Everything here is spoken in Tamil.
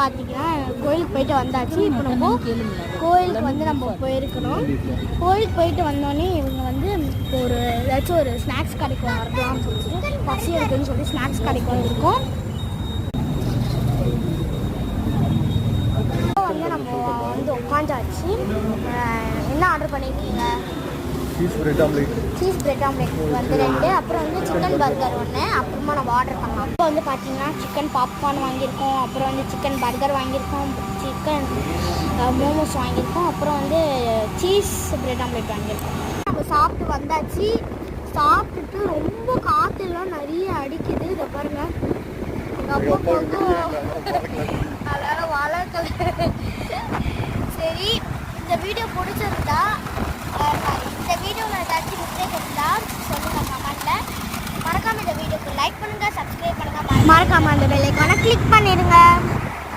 பார்த்தீங்கன்னா கோயிலுக்கு போயிட்டு வந்தாச்சு. இப்போ நம்ம கோயிலுக்கு வந்து நம்ம போயிருக்கணும். கோயிலுக்கு போயிட்டு வந்தோடனே இவங்க வந்து இப்போ ஏதாச்சும் ஒரு ஸ்நாக்ஸ் கடைக்கு வரலாம்னு சொல்லிட்டு பசி இருக்குன்னு சொல்லி ஸ்நாக்ஸ் கடைக்கு வந்திருக்கோம். வந்து நம்ம வந்து உட்காந்தாச்சு. என்ன ஆர்டர் பண்ணியிருக்கீங்க? சீஸ் பிரெட் ஆம்லேட் வந்து 2, அப்புறம் வந்து சிக்கன் பர்கர் 1, அப்புறமா நம்ம ஆர்டர் பண்ணலாம். இப்போ வந்து பார்த்தீங்கன்னா சிக்கன் பாப்கார்ன் வாங்கியிருக்கோம், அப்புறம் வந்து சிக்கன் பர்கர் வாங்கியிருக்கோம், சிக்கன் மோமோஸ் வாங்கியிருக்கோம், அப்புறம் வந்து சீஸ் பிரெட் ஆம்லேட் வாங்கியிருக்கோம். நம்ம சாப்பிட்டு வந்தாச்சு. சாப்பிட்டுட்டு ரொம்ப காற்றுலாம் நிறைய அடிக்குது. இதை பாருங்க, அப்போ வந்து அதனால் வளர்க்கல. சரி, இந்த வீடியோ பிடிச்சிருந்தா இந்த வீடியோவில் ஏதாச்சும் மிஸ்டேக் இருந்தால் சொல்லுங்கள் கமெண்ட்டில். மறக்காமல் இந்த வீடியோக்கு லைக் பண்ணுங்கள், சப்ஸ்கிரைப் பண்ணுங்கள், மறக்காமல் அந்த பெல் ஐகானை கிளிக் பண்ணிடுங்க.